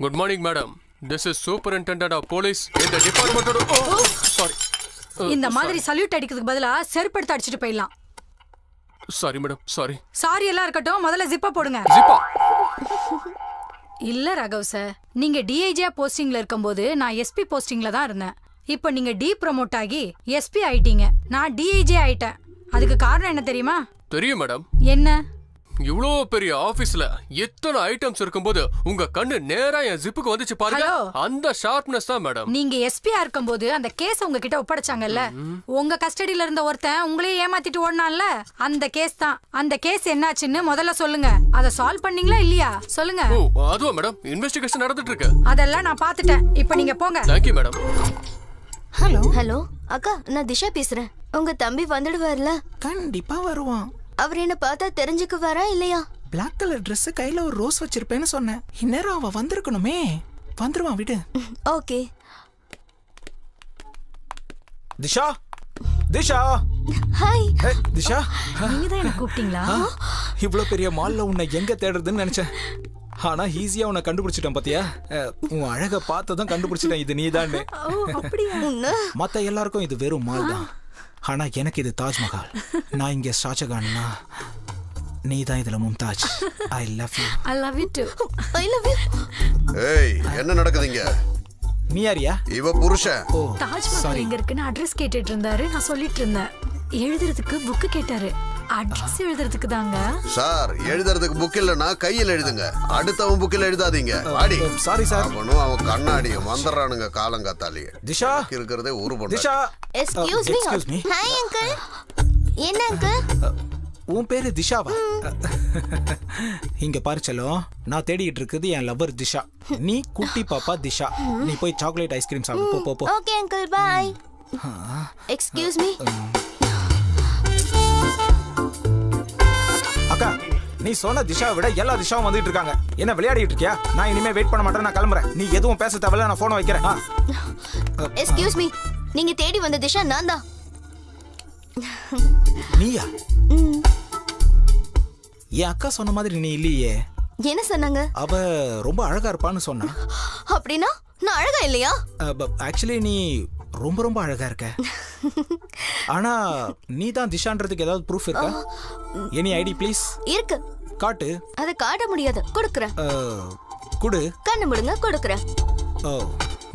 Good morning, madam. This is Superintendent of Police in the department of... Oh, sorry. இந்த மாதிரி salute அடிக்கிறதுக்கு பதிலா செருப்படுத்து அடிச்சிட்டு போயிடலாம். Sorry, madam. Sorry. சாரி எல்லாம் இருக்கட்டும், முதல்ல ஜிப்பா போடுங்க. ஜிப்பா? இல்ல ராகவ் சார், நீங்க டிஐஜியா போஸ்டிங்ல இருக்கும்போது நான் எஸ்பி போஸ்டிங்ல தான் இருந்தேன். இப்போ நீங்க டி ப்ரோமோட் ஆகி எஸ்பி ஆயிட்டீங்க. நான் டிஐஜி ஆயிட்டேன். அதுக்கு காரணம் என்ன தெரியுமா? தெரியும் மேடம். என்ன? இவ்ளோ பெரிய ஆபீஸ்ல எத்தனை ஐட்டம்ஸ் இருக்கும்போது உங்க கண்ணு நேரா என் ஜிப்புக்கு வந்துச்சு பாருங்க. அந்த ஷார்ப்னஸ் தான் மேடம். நீங்க எஸ்பியா இருக்கும்போது அந்த கேஸ் உங்ககிட்ட ஒப்படைச்சாங்கல்ல, உங்க கஸ்டடியில இருந்த ஒருத்தன் உங்களையே ஏமாத்திட்டு ஓடுனான்ல, அந்த கேஸ் தான். அந்த கேஸ் என்னாச்சுன்னு முதல்ல சொல்லுங்க. அத சால்வ் பண்ணீங்களா இல்லையா சொல்லுங்க. ஓ அதுவா மேடம், இன்வெஸ்டிகேஷன் நடந்துட்டு இருக்கு. அதெல்லாம் நான் பாத்துட்டேன். இப்போ நீங்க போங்க. Thank you madam. ஹலோ அக்கா, நான் திஷா பேசுறேன். உங்க தம்பி வந்துடுவார்ல? கண்டிப்பா வருவான். அவர் என்ன பார்த்தா தெரிஞ்சுக்குவாரா இல்லையா? பிளாக் கலர் ட்ரெஸ், கையில ஒரு ரோஸ் வச்சிருப்பேன்னு சொன்னேன். இந்நேரம் அவ வந்திருக்கணுமே. வந்துருவான், விடு. ஓகே. திஷா, திஷா. ஹாய். திஷா, நீங்க தான் என்ன கூப்பிட்டீங்களா? இவ்வளவு பெரிய மால்ல உன்னை எங்க தேடுறதுன்னு நினைச்சேன். ஆனா ஈஸியா உன்னை கண்டுபிடிச்சிட்டேன் பாத்தியா? உன் அழக பார்த்ததும் கண்டுபிடிச்சிட்டேன் இது நீதான்னு. மத்த எல்லாருக்கும் இது வெறும் மால் தான். ஆனா எனக்கு இது தாஜ்மஹால். நான் இங்க ஷாஜகான்னா, நீ தான் இதுல Mumtaz. I love you. I love you to. I love you. ஏய், என்ன நடக்குதுங்க? நீ யாரியா? இவ புருஷன். ஓ, தாஜ்மஹால் எங்க இருக்குன்னு அட்ரஸ் கேட்டுட்டு இருந்தாரு. நான் சொல்லிட்டு இருந்தேன். எழுதுறதுக்கு புக் கேட்டாரு. அட்ரஸ் எழுதுறதுக்கு தாங்க சார். எழுதுறதுக்கு புக் இல்லனா கையில எழுதுங்க. அடுத்தவன் புக்கில் எழுதாதீங்க. வாடி. Sorry sir. அவன் கண்ணாடியும் வந்துறானுங்க காலங்காத்தாலியே. திஷா இருக்கிறதே ஒரு பொண்ணு. Disha, excuse me. Hi uncle. என்ன அங்கிள்? உன் பேரு திஷாவா? இங்க பாரு செல்லம், நான் தேடிட்டு இருக்குது என் லவ்வர் திஷா. நீ குட்டி பாப்பா திஷா. நீ போய் சாக்லேட் ஐஸ்கிரீம் சாப்பிடு. போ போ. Okay uncle, bye. Excuse me. அக்கா, நீ சொன்ன திஷாவை விட எல்லா திஷாவும் வந்துட்டு இருக்காங்க. என்ன விளையாடிட்டு இருக்கியா? நான் இனிமே வெயிட் பண்ண மாட்டேன். நான் கிளம்புறேன். நீ எதுவும் பேச தேவையில்ல. நான் போனை வைக்கிறேன். Excuse me. நீங்க தேடி வந்த திஷா நான் தான். நீயா? என் அக்கா சொன்ன மாதிரி நீ இல்லையே. என்ன சொன்னாங்க? அவ ரொம்ப அழகா இருப்பான்னு சொன்னா. அப்படின்னா நான் அழகா இல்லையா? ஆக்சுவலி நீ ரொம்ப ரொம்ப அழகா இருக்க. ஆனா நீ தான் திஷான்றதுக்கு ஏதாவது ப்ரூஃப் இருக்கா? Any ID please? இருக்கு. காட்டு. அத காட்ட முடியாது. கொடுக்கறேன். குடு. கண்ணு முடுங்க, கொடுக்கறேன்.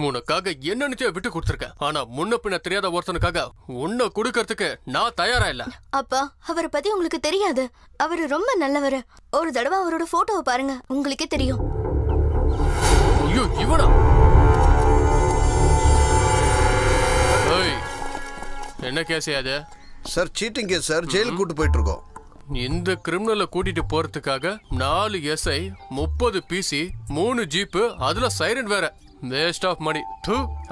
உனக்காக என்னன்னு விட்டு கொடுத்துருக்கேன். ஆனா முன்ன பின்ன தெரியாத ஒருத்தனுக்காக உன்னை கொடுக்கறதுக்கு நான் தயாரா இல்ல. அப்பா, அவரை பத்தி உங்களுக்கு தெரியாது. அவரு ரொம்ப நல்லவர். ஒரு தடவை அவரோட போட்டோவை பாருங்க, உங்களுக்கே தெரியும். ஐயோ, இவனா? என்ன கேஸ் அது? Sir, cheating case sir. ஜெயிலுக்கு கூட்டு போயிட்டு இருக்கோம். இந்த கிரிமினலை கூட்டிட்டு போறதுக்காக 4 SI, 30 PC, 3 ஜீப்பு, அதுல சைரன் வேற. வேஸ்ட் ஆஃப் மணி.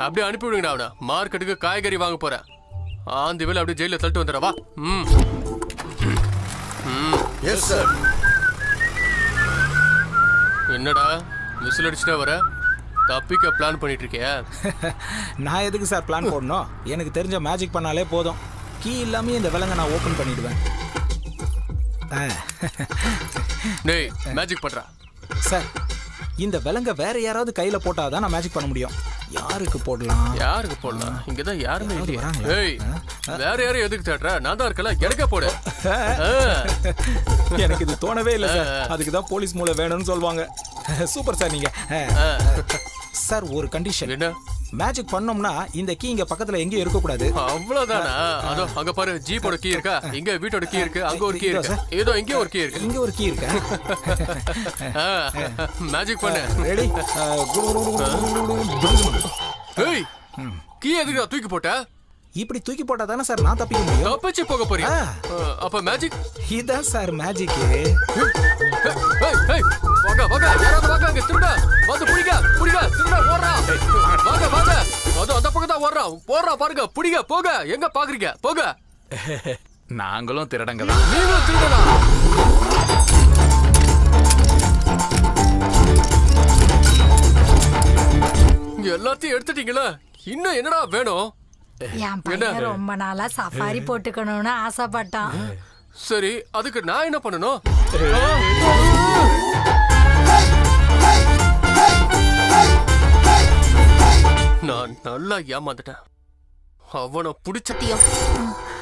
அப்படியே அனுப்பி விடுங்கடா அவனை. மார்க்கெட்டுக்கு காய்கறி வாங்க போறேன். ஆந்தி வேலை அப்படியே ஜெயில தள்ளிட்டு வந்துடுறவா. Yes sir. என்னடா விசில் அடிச்சுட்டா வர? தப்பிக்க பிளான் பண்ணிட்டு இருக்கியா? நான் எதுக்கு சார் பிளான் போடணும்? எனக்கு தெரிஞ்ச மேஜிக் பண்ணாலே போதும். கீ இல்லாம இந்த விலங்க நான் ஓபன் பண்ணிடுவேன். டேய், மேஜிக் பண்றா. சார், இந்த விலங்க வேற யாராவது கையில போட்டாதான் நான் மேஜிக் பண்ண முடியும். யாருக்கு போடலாம்? யாருக்கு போடலாம்? இங்கதான் யாருமே இல்லையா? ஏய், வேற யாரும் எதுக்கு தேடுற? நான் தான் இருக்கல, எனக்கே போடு. எனக்கு இது தோணவே இல்லை சார். அதுக்கு தான் போலீஸ் மூளை வேணும்னு சொல்லுவாங்க. சூப்பர் சார் நீங்க. சார், ஒரு கண்டிஷன். என்ன? மேஜிக் பண்ணோம்னா இந்த கீ இங்க பக்கத்துல எங்கேயும் இருக்க கூடாது. அவ்வளவுதானா? அதோ அங்க பாரு, ஜீப்போட கீ இருக்கா? இங்க வீட்டோட கீ இருக்கு, அங்க ஒரு கீ இருக்கு, ஏதோ இங்க ஒரு கீ இருக்கு, இங்க ஒரு கீ இருக்கு. மேஜிக் பண்ணு. ரெடி? ஏய், கீ எதுக்கு தூக்கி போட்ட? இப்படி தூக்கி போட்டா தானே சார் நான் தப்பிக்க முடியும். தப்பிச்சு போக போறியா? அப்ப மேஜிக் இதான் சார் மேஜிக். வாங்க வாங்க, யாராவது வாங்க, அங்க திருடா வந்து புடிங்க புடிங்க, திருடா ஓடுறா. வாங்க வாங்க, அது அந்த பக்கம் தான் ஓடுறான். போடுறா பாருங்க, புடிங்க. போங்க, எங்க பாக்குறீங்க? போங்க. நாங்களும் திருடங்க தான். நீங்களும் திருடனா? எல்லாத்தையும் எடுத்துட்டீங்களா? இன்னும் என்னடா வேணும்? என் பையன் ரொம்ப நாளா சஃபாரி போட்டுக்கணும்னு ஆசைப்பட்டான். சரி, அதுக்கு நான் என்ன பண்ணணும்? நல்லா ஏமாந்துட்டேன். அவனை புடிச்ச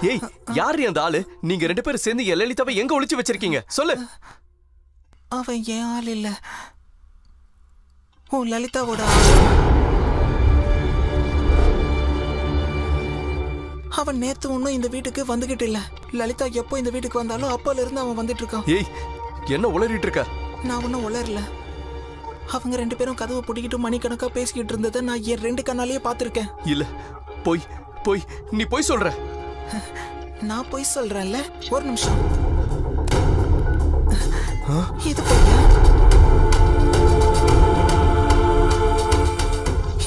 ஏய், யாரு அந்த ஆளு? நீங்க 2 பேரும் சேர்ந்து என் லலிதாவை எங்க ஒளிச்சு வச்சிருக்கீங்க? சொல்லு. அவன் ஏன் ஆள் இல்ல, உன் லலிதாவோட. அவன் நேத்து ஒன்னும் இந்த வீட்டுக்கு வந்துகிட்டு இல்ல. லலிதா எப்போ இந்த வீட்டுக்கு வந்தாலும் அப்பல இருந்து அவன் வந்துட்டு இருக்கான். ஏய், என்ன உளறிட்டு இருக்க? நான் ஒன்னும் உளரல. அவங்க 2 பேரும் கதவை பிடிக்கிட்டு மணிக்கணக்கா பேசிக்கிட்டு இருந்ததை நான் என் 2 கண்ணாலேயே பார்த்திருக்கேன். இல்ல, போய் போய் நீ போய் சொல்ற. நான் போய் சொல்றேன்ல. ஒரு நிமிஷம். இது பொய்யா?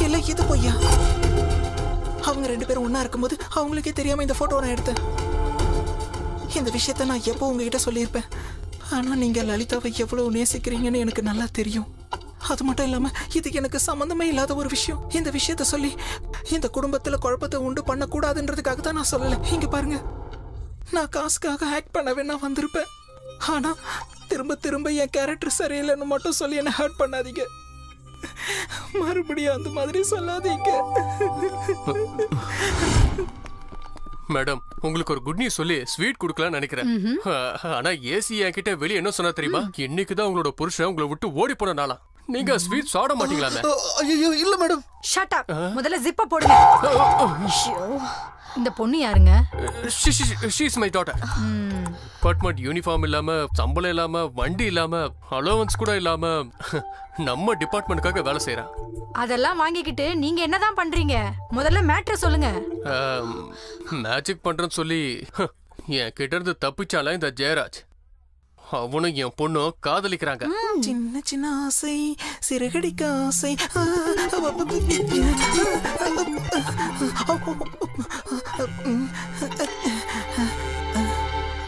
இல்ல, இது பொய்யா? அவங்க 2 பேரும் ஒன்னா இருக்கும்போது அவங்களுக்கே தெரியாம இந்த போட்டோ நான் எடுத்தேன். இந்த விஷயத்த நான் எப்போ உங்ககிட்ட சொல்லியிருப்பேன். ஆனா நீங்க லலிதாவை எவ்வளவு நேசிக்கிறீங்கன்னு எனக்கு நல்லா தெரியும். அது மட்டும் இல்லாம இது எனக்கு சம்பந்தமே இல்லாத ஒரு விஷயம். இந்த விஷயத்த சொல்லி இந்த குடும்பத்துல குழப்பத்தை உண்டு பண்ண கூடாதுன்றதுக்காக தான் நான் சொல்லல. இங்க பாருங்க, நான் காசுக்காக ஆக்ட் பண்ண வேணா வந்திருப்பேன். ஆனா திரும்ப திரும்ப என் கேரக்டர் சரியில்லைன்னு மட்டும் சொல்லி என்ன ஹர்ட் பண்ணாதீங்க. மறுபடியும் அந்த மாதிரி சொல்லாதீங்க. மேடம், உங்களுக்கு ஒரு குட் நியூஸ் சொல்லி ஸ்வீட் கொடுக்கலாம்னு நினைக்கிறேன். ஆனா ஏசி என்கிட்ட வெளியே என்ன சொன்னா தெரியுமா? இன்னைக்குதான் உங்களோட புருஷன் உங்களை விட்டு ஓடி போன நாளா. நீங்க ஸ்வீட் சாப்பிட மாட்டீங்களா? ஐயோ இல்ல மேடம். Shut up. முதல்ல ஜிப்ப போடுங்க. இந்த பொண்ணு யாருங்க? She is my daughter. Department uniform இல்லாம, சம்பளம் இல்லாம, வண்டி இல்லாம, அலோவன்ஸ் கூட இல்லாம நம்ம டிபார்ட்மெண்ட்டுக்காக வேலை செய்யறா. அதெல்லாம் வாங்கிக்கிட்டு நீங்க என்னதான் பண்றீங்க? முதல்ல மேட்டர் சொல்லுங்க. மேஜிக் பண்றேன்னு சொல்லி என் கிட்ட இருந்து தப்பிச்சால இந்த ஜெயராஜ். அவனும் என் பொண்ணும் காதலிக்கிறாங்க. சின்ன சின்ன ஆசை, சிறகடிக்க ஆசை.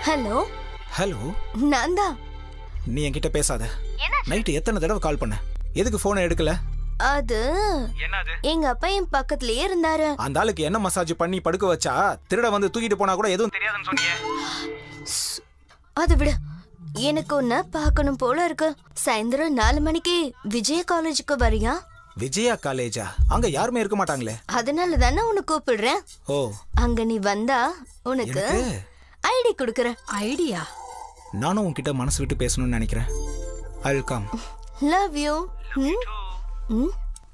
ஹலோ ஹலோ, நான் தான். நீ என்கிட்ட பேசாத. நைட்டு எத்தனை தடவை கால் பண்ண? எதுக்கு போனை எடுக்கல? அது எங்க அப்பா என் பக்கத்துலயே இருந்தாரு. அந்த ஆளுக்கு என்ன மசாஜ் பண்ணி படுக்க வச்சா திருட வந்து தூக்கிட்டு போனா கூட எதுவும் தெரியாதுன்னு சொன்னீங்க. அது விட எனக்கு ஒன்ன பார்க்கணும் போல இருக்கு. சாயந்தரம் 4 மணிக்கு விஜய காலேஜுக்கு வரியா? விஜயா காலேஜா? அங்க யாருமே இருக்க மாட்டாங்களே. அதனால தானே உன்னை கூப்பிடுறேன். ஓ, அங்க நீ வந்தா உனக்கு ஐடி கொடுக்கறேன். ஐடியா? நானும் உன்கிட்ட மனசு விட்டு பேசணும்னு நினைக்கிறேன். I will come. Love you.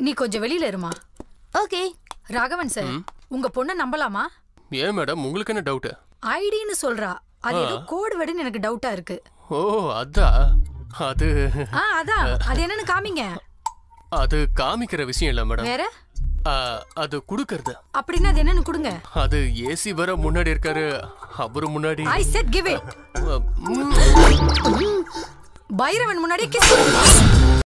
நீ கொஞ்சம் வெளியில இருமா. ஓகே. ராகவன் சார், உங்க பொண்ணை நம்பலாமா? ஏன் மேடம், உங்களுக்கு என்ன டவுட்? ஐடின்னு சொல்றா. அது ஏதோ கோட் வேர்டுன்னு எனக்கு டவுட்டா இருக்கு. ஓ, அது அதான். அது என்னன்னு காமிங்க. அது காமிக்கிற விஷயம் இல்ல மேடம். வேற? அது குடுக்கறது. அப்படின்னா அது என்னன்னு கொடுங்க. அது ஏசி வர முன்னாடி இருக்காரு, அவரு முன்னாடி. I said give it. Bhairavan முன்னாடி கிஸ்.